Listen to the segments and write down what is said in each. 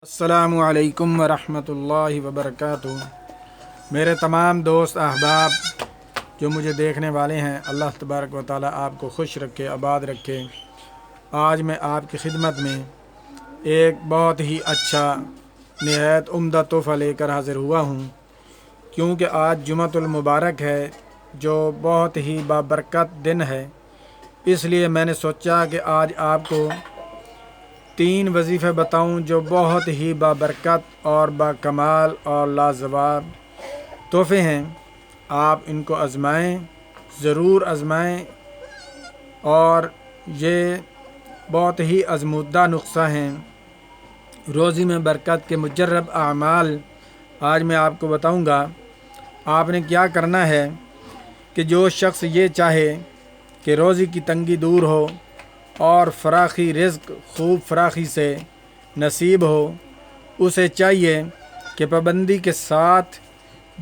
अस्सलामु अलैकुम वरहमतुल्लाहि वबरकातुह। मेरे तमाम दोस्त अहबाब जो मुझे देखने वाले हैं, अल्लाह तबारक व तआला आपको खुश रखे, आबाद रखे। आज मैं आपकी खिदमत में एक बहुत ही अच्छा निहायत उम्दा तोहफ़ा लेकर हाज़िर हुआ हूँ, क्योंकि आज जुमअतुल मुबारक है जो बहुत ही बाबरकत दिन है। इसलिए मैंने सोचा कि आज आपको 3 वजीफ़े बताऊं जो बहुत ही बाबरकत और बाकमाल और लाजवाब तोहफ़े हैं। आप इनको आज़माएं, ज़रूर आज़माएं। और ये बहुत ही आज़मूदा नुस्ख़ा हैं। रोज़ी में बरकत के मुजर्रब अमाल आज मैं आपको बताऊंगा। आपने क्या करना है कि जो शख्स ये चाहे कि रोज़ी की तंगी दूर हो और फ़राखी रिज़्क़ खूब फ़राखी से नसीब हो, उसे चाहिए कि पाबंदी के साथ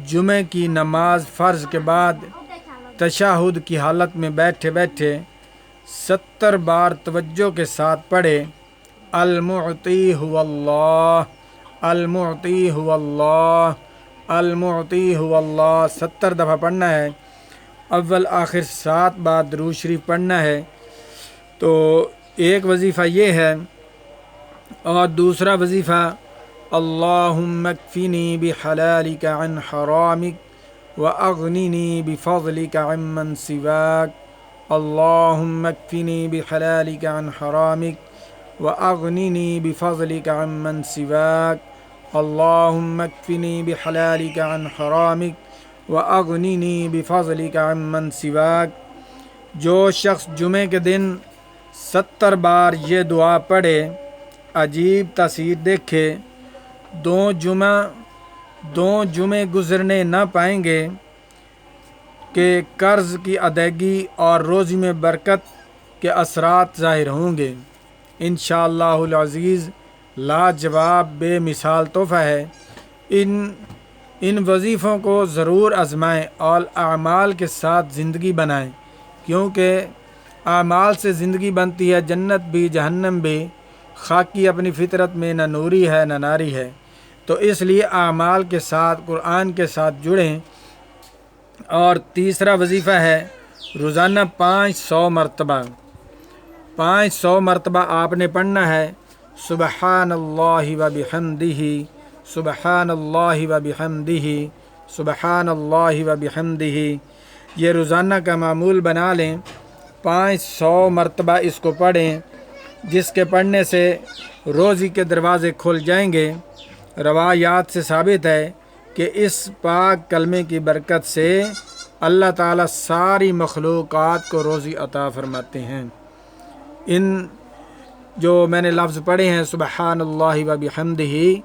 जुमे की नमाज फ़र्ज़ के बाद तशहुद की हालत में बैठे बैठे 70 बार तवज्जो के साथ पढ़े, अल-मुअती हुवल्लाह, अल-मुअती हुवल्लाह, अल-मुअती हुवल्लाह 70 दफ़ा पढ़ना है। अव्वल आखिर 7 बार दुरूद शरीफ पढ़ना है। तो एक वजीफ़ा ये है। और दूसरा वजीफ़ा, अल्लाहुम्मा कफ़िनी बिहलालिका अन हरामिक व अग़निनी बिफ़ज़लिका अम्मन सिवाक, अल्लाहुम्मा कफ़िनी बिहलालिका अन हरामिक व अग़निनी बिफ़ज़लिका अम्मन सिवाक, अल्लाहुम्मा कफ़िनी बिहलालिका अन हरामिक व अग़निनी बिफ़ज़लिका अम्मन सिवाक। जो शख्स जुमे के दिन 70 बार ये दुआ पढ़े, अजीब तासीर देखे। दो जुमे गुज़रने न पाएंगे कि कर्ज़ की अदायगी और रोज़ी में बरकत के असरात ज़ाहिर होंगे। इंशाअल्लाहुल अज़ीज़ लाजवाब बेमिसाल तोहफ़ा है। इन वजीफ़ों को ज़रूर आज़माएँ और अमाल के साथ ज़िंदगी बनाएँ, क्योंकि आमाल से ज़िंदगी बनती है, जन्नत भी जहन्नम भी। खाकी अपनी फितरत में न नूरी है न नारी है। तो इसलिए आमाल के साथ, कुरान के साथ जुड़ें। और तीसरा वजीफ़ा है, रोज़ाना 500 मरतबा आपने पढ़ना है, सुबहानल्लाहि व बिहम्दिही, सुबहानल्लाहि व बिहम्दिही, सुबहानल्लाहि व बिहम्दिही। ये रोज़ाना का मामूल बना लें। 500 मरतबा इसको पढ़ें, जिसके पढ़ने से रोज़ी के दरवाज़े खुल जाएंगे। रवायात से साबित है कि इस पाक कलमे की बरकत से अल्लाह ताला सारी मखलूक़ात को रोज़ी अता फरमाते हैं। इन जो मैंने लफ्ज़ पढ़े हैं, सुबहानल्लाहि व बिहम्दिही,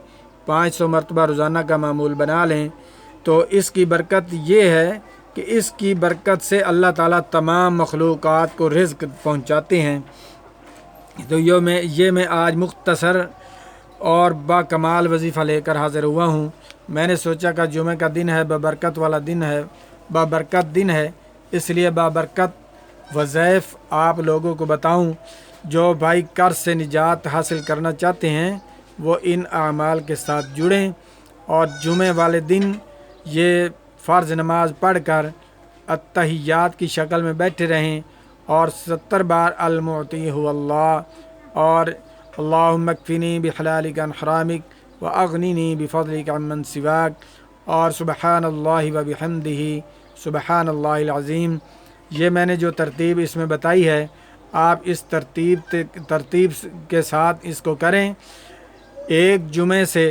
500 मरतबा रोज़ाना का मामूल बना लें, तो इसकी बरकत ये है कि इसकी बरकत से अल्लाह ताला तमाम मखलूक़ात को रिज़्क़ पहुँचाते हैं। तो ये मैं आज मुख्तसर और बाकमाल वजीफ़ा लेकर हाज़िर हुआ हूँ। मैंने सोचा कि जुमे का दिन है, बाबरकत वाला दिन है, बाबरकत दिन है, इसलिए बाबरकत वज़ाइफ आप लोगों को बताऊँ। जो भाई कर्ज़ से निजात हासिल करना चाहते हैं, वो इन आमाल के साथ जुड़ें और जुमे वाले दिन ये फ़र्ज़ नमाज पढ़कर अत्तहियात की शक्ल में बैठे रहें और 70 बार अल-मुअती हुवल्लाह और अल्लाहुम्मा कफ़िनी बिहलालिका अन हरामिक व अग़निनी बिफ़ज़लिका अम्मन सिवाक और सुबहानल्लाहि व बिहम्दिही, सुबहानल्लाहिल अज़ीम। ये मैंने जो तरतीब इसमें बताई है, आप इस तरतीब के साथ इसको करें। एक जुमे से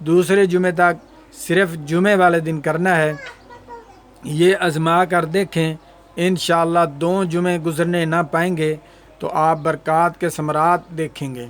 दूसरे जुमे तक सिर्फ़ जुमे वाले दिन करना है। ये आज़मा कर देखें। इंशाअल्लाह 2 जुमे गुज़रने ना पाएंगे तो आप बरक़ात के समरात देखेंगे।